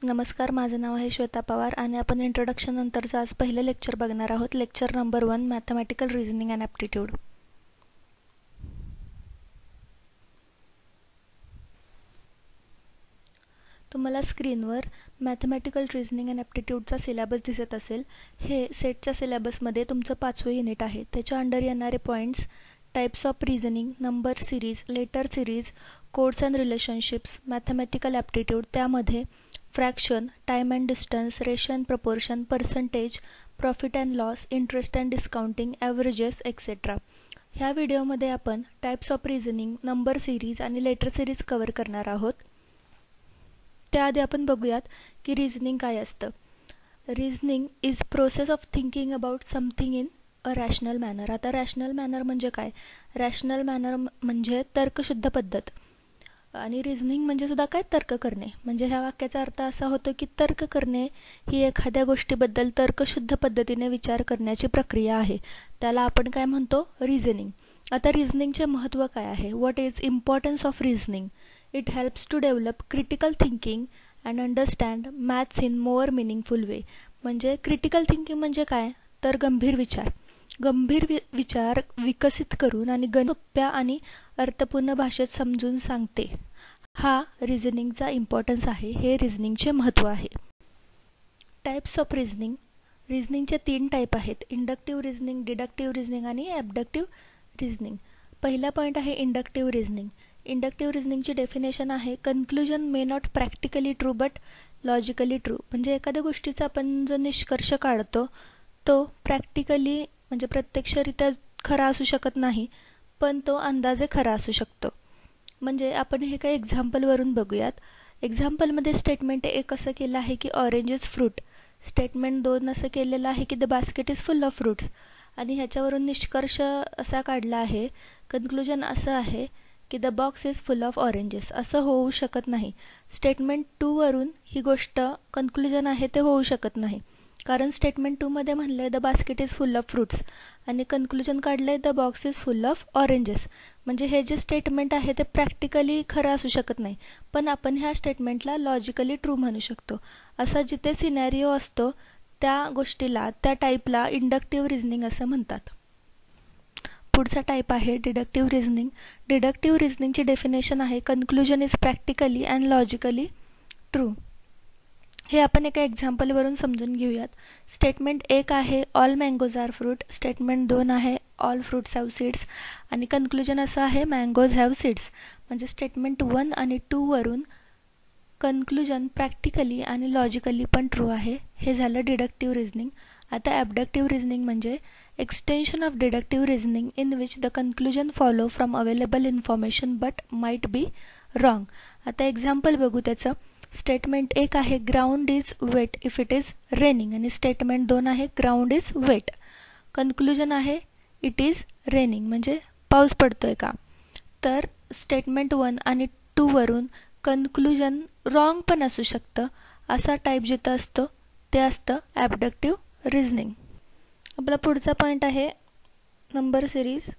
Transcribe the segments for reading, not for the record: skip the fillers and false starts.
नमस्कार, माझं नाव आहे श्वेता पवार आणि आपण इंट्रोडक्शन नंतरचं आज पहिलं लेक्चर बघणार आहोत. Lecture number 1, mathematical reasoning and aptitude. तुम्हाला स्क्रीनवर मॅथमॅटिकल रिझनिंग अँड ॲप्टिट्यूडचा सिलेबस दिसत असेल. हे सेटच्या सिलेबसमध्ये तुमचं 5वं युनिट आहे. त्याच्या अंडर येणारे points types of reasoning, number series, letter series, codes and relationships, mathematical aptitude, त्यामध्ये fraction, time and distance, ratio and proportion, percentage, profit and loss, interest and discounting, averages etcetera. ह्या व्हिडिओमध्ये आपण types of reasoning, number series आणि letter series cover करणार आहोत. त्याआधी आपण बघूयात की रिझनिंग काय असतं. Reasoning is process of thinking about something in a rational manner. आता रॅशनल मॅनर म्हणजे काय? रॅशनल मॅनर म्हणजे तर्कशुद्ध पद्धत आणि रिझनिंग म्हणजे सुद्धा काय? तर्क करणे. म्हणजे ह्या वाक्याचा अर्थ असा होतो की तर्क करणे ही एखाद्या गोष्टीबद्दल तर्कशुद्ध पद्धतीने विचार करण्याची प्रक्रिया आहे. त्याला आपण काय म्हणतो? रिझनिंग. आता रिझनिंगचे महत्त्व काय आहे? What is importance of reasoning? It helps to develop critical thinking and understand maths in more meaningful way. म्हणजे क्रिटिकल थिंकिंग म्हणजे काय? तर गंभीर विचार विकसित करून आणि सोप्या आणि अर्थपूर्ण भाषेत समजून सांगते. हा रिझनिंगचा इम्पॉर्टन्स आहे. हे रिझनिंगचे महत्त्व आहे. Types of reasoning. रिझनिंगचे 3 टाईप आहेत: इंडक्टिव्ह रिझनिंग, डिडक्टिव्ह रिझनिंग आणि ॲबडक्टिव्ह रिझनिंग. पहिला पॉईंट आहे इंडक्टिव्ह रिझनिंग. इंडक्टिव्ह रिझनिंगची डेफिनेशन आहे conclusion may not practically true but logically true. म्हणजे एखाद्या गोष्टीचा आपण जो निष्कर्ष काढतो तो प्रॅक्टिकली म्हणजे प्रत्यक्षरित्या खरा असू शकत नाही, पण तो अंदाजे खरा असू शकतो. म्हणजे आपण हे काही एक्झाम्पलवरून बघूयात. एक्झाम्पलमध्ये स्टेटमेंट 1 असं केलं आहे की ऑरेंज इज फ्रूट. स्टेटमेंट 2 असं केलेलं आहे की the basket is full of fruits. आणि ह्याच्यावरून निष्कर्ष असा काढला आहे, कन्क्लुजन असं आहे की the box is full of oranges. असं होऊ शकत नाही. स्टेटमेंट 2 वरून ही गोष्ट कन्क्लुजन आहे ते होऊ शकत नाही, कारण स्टेटमेंट 2 मध्ये म्हणलं आहे the basket is full of fruits आणि कन्क्लुजन काढलं आहे the box is full of oranges. म्हणजे हे जे स्टेटमेंट आहे ते प्रॅक्टिकली खरं असू शकत नाही, पण आपण ह्या स्टेटमेंटला लॉजिकली ट्रू म्हणू शकतो. असा जिथे सिनॅरिओ असतो त्या गोष्टीला, त्या टाईपला इंडक्टिव्ह रिझनिंग असं म्हणतात. पुढचा टाईप आहे डिडक्टिव्ह रिझनिंग. डिडक्टिव्ह रिझनिंगची डेफिनेशन आहे conclusion is practically and logically true. हे आपण एका एक्झाम्पलवरून समजून घेऊयात. स्टेटमेंट 1 आहे all mangoes are fruit. Statement 2 आहे ऑल फ्रूट्स हॅव सीड्स आणि कन्क्लुजन असं आहे मँगोज हॅव सीड्स. म्हणजे स्टेटमेंट 1 आणि 2 वरून कन्क्लुजन प्रॅक्टिकली आणि लॉजिकली पण ट्रू आहे. हे झालं डिडक्टिव्ह रिझनिंग. आता ॲबडक्टिव्ह रिझनिंग म्हणजे extension of deductive reasoning in which the conclusion follow from available information but might be wrong. आता एक्झाम्पल बघू त्याचं. स्टेटमेंट 1 आहे ground is wet if it is raining आणि स्टेटमेंट 2 आहे ग्राउंड इज वेट. कन्क्लुजन आहे it is raining म्हणजे पाऊस पडतोय का. तर स्टेटमेंट 1 आणि 2 वरून कन्क्लुजन रॉंग पण असू शकतं. असा टाईप जिथं असतो ते असतं ॲबडक्टिव्ह रिझनिंग. आपला पुढचा पॉईंट आहे नंबर सिरीज.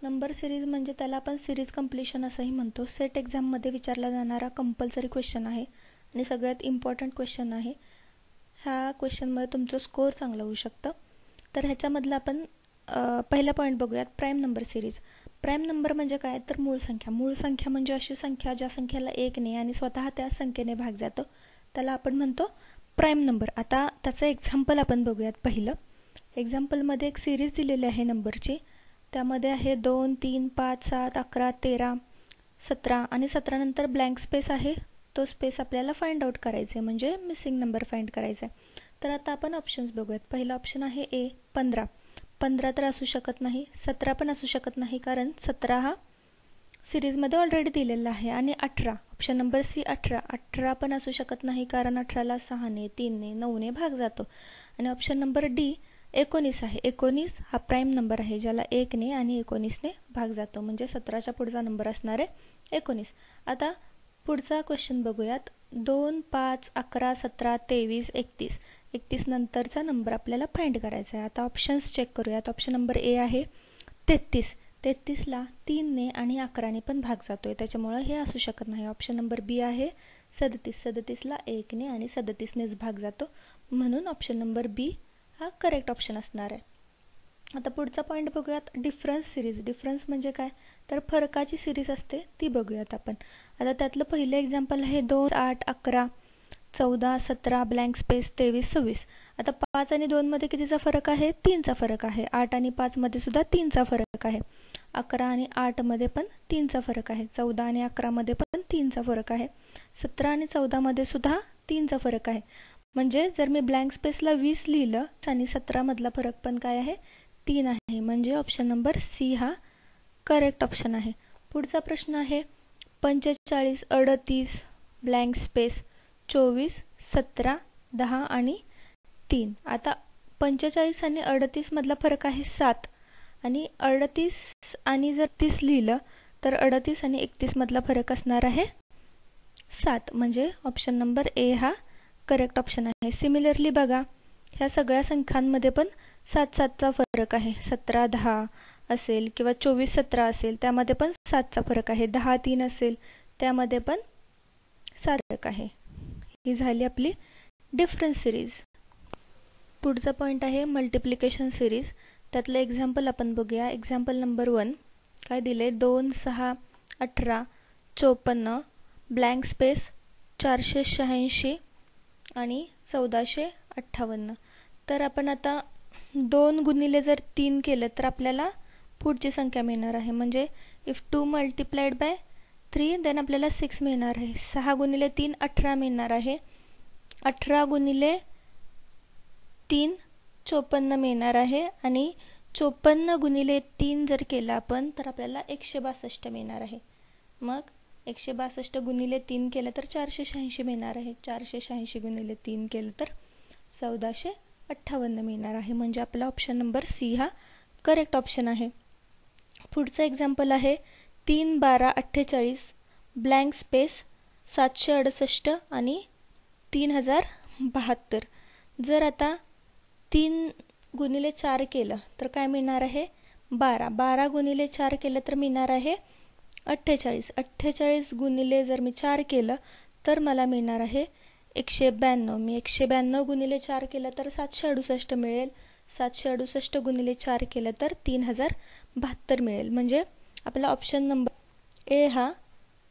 नंबर सिरीज म्हणजे त्याला आपण सिरीज कंप्लिशन असंही म्हणतो. सेट एक्झाममध्ये विचारला जाणारा कंपल्सरी क्वेश्चन आहे आणि सगळ्यात इम्पॉर्टंट क्वेश्चन आहे. ह्या क्वेश्चनमुळे तुमचं स्कोअर चांगलं होऊ शकतं. तर ह्याच्यामधलं आपण पहिला पॉईंट बघूयात, prime number series. Prime number म्हणजे काय? तर मूळ संख्या. मूळ संख्या म्हणजे अशी संख्या ज्या संख्येला 1 ने आणि स्वतः त्या संख्येने भाग जातो त्याला आपण म्हणतो प्राईम नंबर. आता त्याचं एक्झाम्पल आपण बघूयात. पहिलं एक्झाम्पलमध्ये एक सिरीज दिलेली आहे नंबरची. त्यामध्ये आहे 2, 3, 5, 7, 11, 13, 17 आणि 17 नंतर ब्लँक स्पेस आहे. तो स्पेस आपल्याला फाइंड आउट करायचा आहे, म्हणजे मिसिंग नंबर फाइंड करायचा आहे. तर आता आपण ऑप्शन्स बघूयात. पहिला ऑप्शन आहे ए 15. 15 तर असू शकत नाही. 17 पण असू शकत नाही, कारण 17 हा सिरीजमध्ये ऑलरेडी दिलेला आहे. आणि 18 ऑप्शन नंबर सी 18. 18 पण असू शकत नाही, कारण 18ला 6 ने 3 ने 9 ने भाग जातो. आणि ऑप्शन नंबर डी 19 आहे. 19 हा प्राईम नंबर आहे ज्याला 1 ने आणि 19 ने भाग जातो, म्हणजे 17च्या पुढचा नंबर असणार आहे 19. आता पुढचा क्वेश्चन बघूयात. 2, 5, 11, 17, 23, 31. 31 नंतरचा नंबर आपल्याला फाइंड करायचा आहे. आता ऑप्शन्स चेक करूयात. ऑप्शन नंबर ए आहे 33. 33ला 3 ने आणि 11 ने पण भाग जातोय, त्याच्यामुळे हे असू शकत नाही. ऑप्शन नंबर बी आहे 37. 37ला 1ने आणि 37नेच भाग जातो, म्हणून ऑप्शन नंबर बी हा करेक्ट ऑप्शन असणार आहे. आता पुढचा पॉईंट बघूयात, डिफरन्स सिरीज. डिफरन्स म्हणजे काय, तर फरकाची सिरीज असते ती बघूयात आपण. आता त्यातलं पहिलं एक्झाम्पल आहे 2, 8, 11, 14, 17, ब्लँक स्पेस 23, 26. आता 5 आणि 2 मध्ये कितीचा फरक आहे, 3चा फरक आहे. 8 आणि 5 मध्ये सुद्धा 3चा फरक आहे. 11 आणि 8 मध्ये पण 3चा फरक आहे. 14 आणि 11 मध्ये पण 3चा फरक आहे. 17 आणि 14 मध्ये सुद्धा 3चा फरक आहे. म्हणजे जर मी ब्लँक स्पेसला 20 लिहिलं आणि 17 मधला फरक पण काय आहे, 3 आहे. म्हणजे ऑप्शन नंबर सी हा करेक्ट ऑप्शन आहे. पुढचा प्रश्न आहे 45, 38, ब्लँक स्पेस 24, 17, 10 आणि 3. आता 45 आणि 38 मधला फरक आहे 7 आणि 38 आणि जर 30 लिहिलं तर 38 आणि 31 मधला फरक असणार आहे 7. म्हणजे ऑप्शन नंबर ए हा करेक्ट ऑप्शन आहे. सिमिलरली बघा, ह्या सगळ्या संख्यांमध्ये पण 7-7चा फरक आहे. 17-10 असेल किंवा 24-17 असेल त्यामध्ये पण 7चा फरक आहे. 10-3 असेल त्यामध्ये पण 7 फरक आहे. ही झाली आपली डिफरन्स सिरीज. पुढचा पॉईंट आहे मल्टिप्लिकेशन सिरीज. त्यातलं एक्झाम्पल आपण बघूया. एक्झाम्पल नंबर 1 काय दिले, 2, 6, 18, 54, ब्लँक स्पेस 486 आणि 1458. तर आपण आता 2 गुणिले जर 3 केलं तर आपल्याला पुढची संख्या मिळणार आहे. म्हणजे इफ 2 मल्टिप्लाइड बाय 3 देन आपल्याला 6 मिळणार आहे. 6 गुणिले 3 18 मिळणार आहे. 18 गुणिले 3 54 मिळणार आहे आणि 54 गुणिले 3 जर केलं आपण तर आपल्याला 162 मिळणार आहे. मग 162 गुणिले 3 केलं तर 486 मिळणार आहे. 486 गुणिले 3 केलं तर 1458 मिळणार आहे. म्हणजे आपला ऑप्शन नंबर सी हा करेक्ट ऑप्शन आहे. पुढचं एक्झाम्पल आहे 3, 12, 48, ब्लँक स्पेस 768 आणि 3072. जर आता 3 गुणिले 4 केलं तर काय मिळणार आहे, 12. 12 गुणिले 4 केलं तर मिळणार आहे 48. 48 गुणिले जर मी 4 केलं तर मला मिळणार आहे 192. मी 192 गुणिले 4 केलं तर 768 मिळेल. 768 गुणिले 4 केलं तर 3072 मिळेल. म्हणजे आपला ऑप्शन नंबर ए हा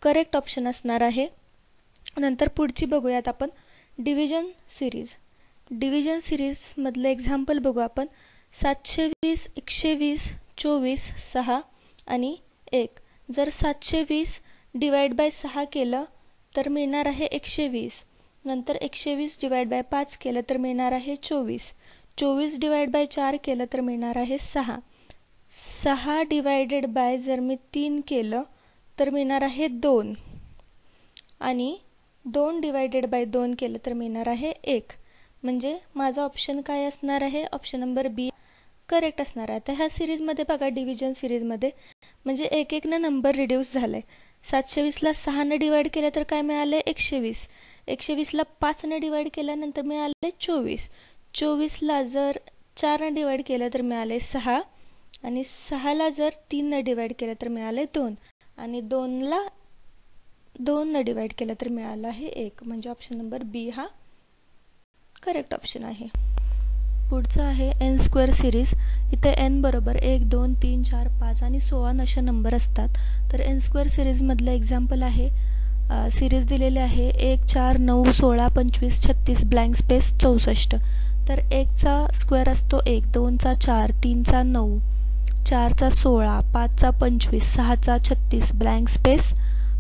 करेक्ट ऑप्शन असणार आहे. नंतर पुढची बघूयात आपण डिव्हिजन सिरीज. डिव्हिजन सिरीजमधलं एक्झाम्पल बघू आपण. 720, 120, 24, 6 आणि 1. जर 720 डिवाइड बाय 6 केलं तर मिळणार आहे 120. नंतर 120 डिवाइड बाय 5 केलं तर मिळणार आहे 24. 24 डिवाइड बाय 4 केलं तर मिळणार आहे 6. 6 डिवायडेड बाय जर मी 3 केलं तर मिळणार आहे 2 आणि 2 डिवायडेड बाय 2 केलं तर मिळणार आहे 1. म्हणजे माझा ऑप्शन काय असणार आहे, ऑप्शन नंबर बी करेक्ट असणार आहे. आता ह्या सिरीजमध्ये बघा, डिव्हिजन सिरीजमध्ये म्हणजे एक एक नंबर रिड्यूस झालाय. 720ला 6ने डिवाइड केलं तर काय मिळाले 120. 120ला 5ने डिवाइड केल्यानंतर मिळाले 24. 24ला जर 4ने डिवाइड केलं तर मिळाले 6 आणि 6ला जर 3ने डिवाइड केलं तर मिळाले 2 आणि 2ला 2ने डिवाइड केलं तर मिळालं आहे 1. म्हणजे ऑप्शन नंबर बी हा करेक्ट ऑप्शन आहे. पुढचं आहे एन स्क्वेअर सिरीज. इथे एन बरोबर 1, 2, 3, 4, 5 आणि 16 असे नंबर असतात. तर एन स्क्वेअर सिरीजमधलं एक्झाम्पल आहे, सिरीज दिलेले आहे 1, 4, 9, 16, 25, 36, ब्लँक स्पेस 64. तर 1चा स्क्वेअर असतो 1, 2चा 4, 3चा 9, 4चा 16, 5चा 25, 6चा 36, ब्लँक स्पेस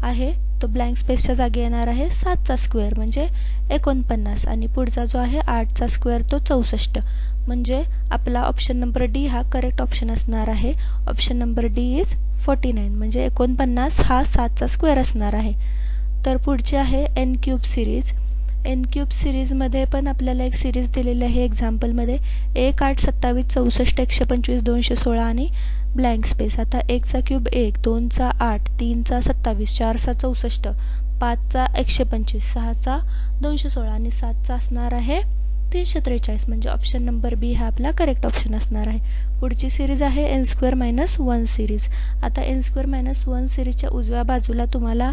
आहे तो ब्लँक स्पेसच्या जागी येणार आहे 7चा स्क्वेअर म्हणजे 49 आणि पुढचा जो आहे 8चा स्क्वेअर तो 64. म्हणजे आपला ऑप्शन नंबर डी हा करेक्ट ऑप्शन असणार आहे. ऑप्शन नंबर डी इज 49 म्हणजे 49 हा 7चा स्क्वेअर असणार आहे. तर पुढची आहे N cube series. N cube सिरीजमध्ये पण आपल्याला एक सिरीज दिलेली आहे एक्झाम्पलमध्ये 1, 8, 27, 64, 125, 216 आणि ब्लँक स्पेस. आता 1चा क्यूब 1, 2चा 8, 3चा 27, 4चा 64, 5चा 125, 6चा 216 आणि 7चा असणार आहे 343. म्हणजे ऑप्शन नंबर बी हा आपला करेक्ट ऑप्शन असणार आहे. पुढची सिरीज आहे एन स्क्वेअर मायनस 1 सिरीज. आता एन स्क्वेअर मायनस 1 सिरीजच्या उजव्या बाजूला तुम्हाला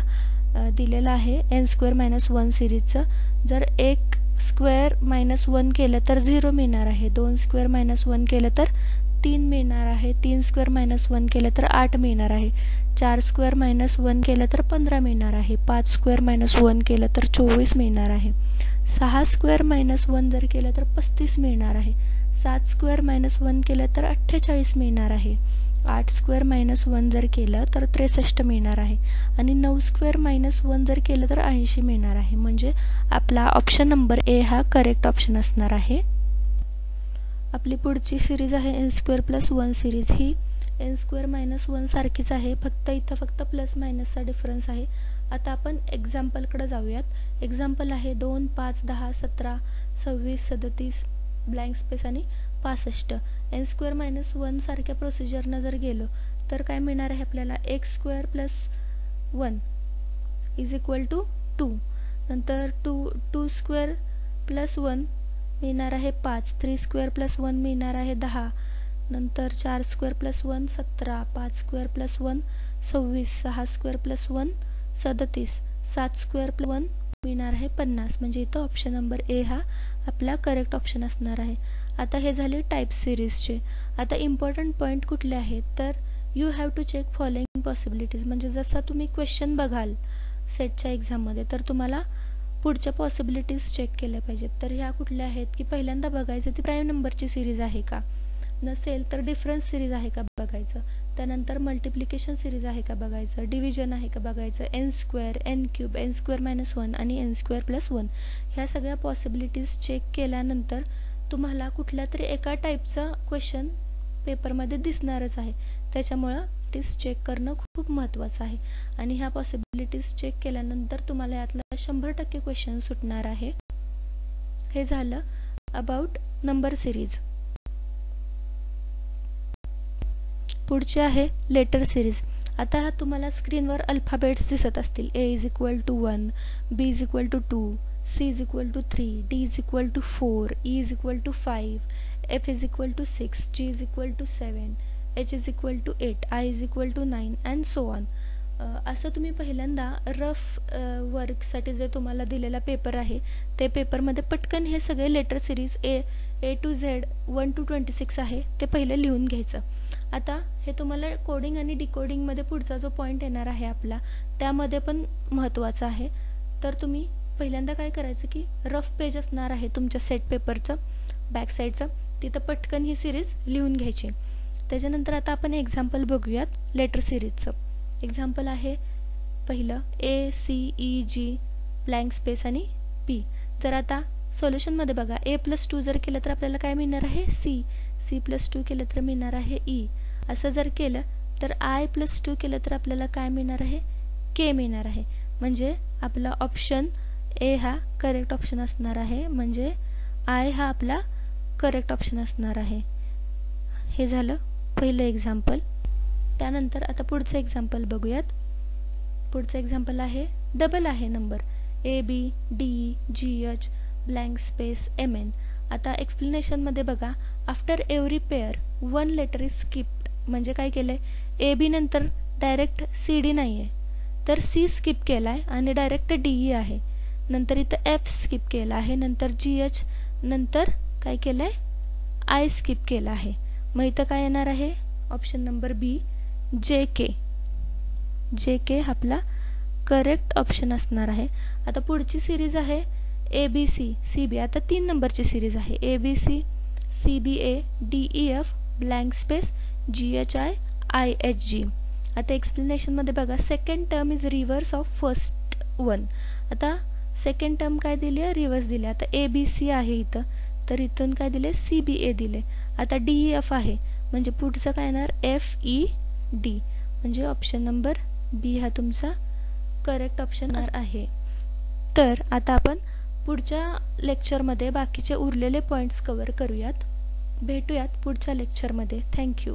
दिलेलं आहे n² - 1 सिरीजचं. जर 1² - 1 केलं तर 0 मिळणार आहे, 2² - 1 केलं तर 3 मिळणार आहे, 3² - 1 केलं तर 8 मिळणार आहे, 4² - 1 केलं तर 15 मिळणार आहे, 5² - 1 केलं तर 24 मिळणार आहे, 6² - 1 जर केलं तर 35 मिळणार आहे, 7² - 1 केलं तर 48 मिळणार आहे, 8² - 1 जर केलं तर 63 मिळणार आहे आणि 9² - 1 जर केलं तर 80 मिळणार आहे. म्हणजे आपला ऑप्शन नंबर ए हा करेक्ट ऑप्शन असणार आहे. आपली पुढची सिरीज आहे n² + 1 सिरीज. ही n² - 1 सारखीच आहे, फक्त प्लस मायनसचा डिफरन्स आहे. आता आपण एक्झाम्पलकडे जाऊयात. एक्झाम्पल आहे 2, 5, 10, 17, 26, 37 ब्लँक स्पेस आणि 65. n² - 1 सारख्या प्रोसिजरनं जर गेलो तर काय मिळणार आहे आपल्याला, x² + 1 = 2. नंतर 2² + 1 मिळणार आहे 5, 3² + 1 मिळणार आहे 10, नंतर 4² + 1 17, 5² + 1 26, 6² + 1 37, 7² + 1 मिळणार आहे 50. म्हणजे इथं ऑप्शन नंबर ए हा आपला करेक्ट ऑप्शन असणार आहे. आता हे झाले टाईप सिरीजचे. आता इम्पॉर्टंट पॉईंट कुठले आहेत तर you have to check following possibilities. म्हणजे जसा तुम्ही क्वेश्चन बघाल सेटच्या एक्झाममध्ये तर तुम्हाला पुढच्या पॉसिबिलिटीज चेक केल्या पाहिजेत. तर ह्या कुठल्या आहेत की पहिल्यांदा बघायचं ती प्राईम नंबरची सिरीज आहे का, नसेल तर डिफरन्स सिरीज आहे का बघायचं, त्यानंतर मल्टिप्लिकेशन सिरीज आहे का बघायचं, डिव्हिजन आहे का बघायचं, n² n³ n² - 1 आणि n² + 1 ह्या सगळ्या पॉसिबिलिटीज चेक केल्यानंतर तुम्हाला कुठल्या तरी एका टाईपचा क्वेश्चन पेपरमध्ये दिसणारच आहे. त्याच्यामुळं पॉसिबिलिटीज चेक करणं खूप महत्त्वाचं आहे आणि ह्या पॉसिबिलिटीज चेक केल्यानंतर तुम्हाला यातला 100% क्वेश्चन सुटणार आहे. हे झालं अबाउट नंबर सिरीज. पुढचे आहे लेटर सिरीज. आता तुम्हाला स्क्रीनवर अल्फाबेट्स दिसत असतील. a = 1, b = 2, c = 3, d = 4, e = 5, f = 6, g = 7, h = 8, i = 9 and so on. असं तुम्ही पहिल्यांदा रफ वर्कसाठी जे तुम्हाला दिलेला पेपर आहे ते पेपरमध्ये पटकन हे सगळे letter series A to Z 1 to 26 आहे ते पहिले लिहून घ्यायचं. आता हे तुम्हाला कोडिंग आणि डिकोडिंगमध्ये पुढचा जो पॉईंट येणार आहे आपला त्यामध्ये पण महत्त्वाचं आहे. तर तुम्ही पहिल्यांदा काय करायचं की रफ पेज असणार आहे तुमच्या सेट पेपरचं बॅक साईडचं, तिथं पटकन ही सिरीज लिहून घ्यायची. त्याच्यानंतर आता आपण एक्झाम्पल बघूयात लेटर सिरीजचं. एक्झाम्पल आहे पहिलं ACEG ब्लँक स्पेस आणि P. तर आता सोल्युशनमध्ये बघा A+2 जर केलं तर आपल्याला काय मिळणार आहे C+2 केलं तर मिळणार आहे E. असं जर केलं तर I+2 केलं तर आपल्याला काय मिळणार आहे K मिळणार आहे. म्हणजे आपला ऑप्शन ए हा करेक्ट ऑप्शन असणार आहे. म्हणजे I हा आपला करेक्ट ऑप्शन असणार आहे. हे झालं पहिलं एक्झाम्पल. त्यानंतर आता पुढचं एक्झाम्पल बघूयात. पुढचं एक्झाम्पल आहे डबल आहे number ABDGH blank space MN. आता एक्सप्लेनेशनमध्ये बघा after every pair 1 letter is skipped. म्हणजे काय केलंय AB नंतर डायरेक्ट CD नाही आहे तर C स्किप केला आहे आणि डायरेक्ट DE आहे. नंतर इथं F स्किप केला आहे, नंतर GH, नंतर काय केलं आहे I स्किप केला आहे. मग इथं काय येणार आहे ऑप्शन नंबर B JK आपला करेक्ट ऑप्शन असणार आहे. आता पुढची सिरीज आहे ABC CB. आता 3 नंबरची सिरीज आहे ABC CBA DEF blank space GHI IHG. आता एक्सप्लेनेशनमध्ये बघा second term is reverse of first one. आता सेकंड टर्म काय दिली आहे रिव्हर्स दिली. आता ABC आहे इथं तर इथून काय दिले CBA दिले. आता DEF आहे म्हणजे पुढचं काय येणार FED. म्हणजे ऑप्शन नंबर B हा तुमचा करेक्ट ऑप्शन आहे. तर आता आपण पुढच्या लेक्चरमध्ये बाकीचे उरलेले पॉईंट्स कव्हर करूयात. भेटूयात पुढच्या लेक्चरमध्ये. थँक्यू.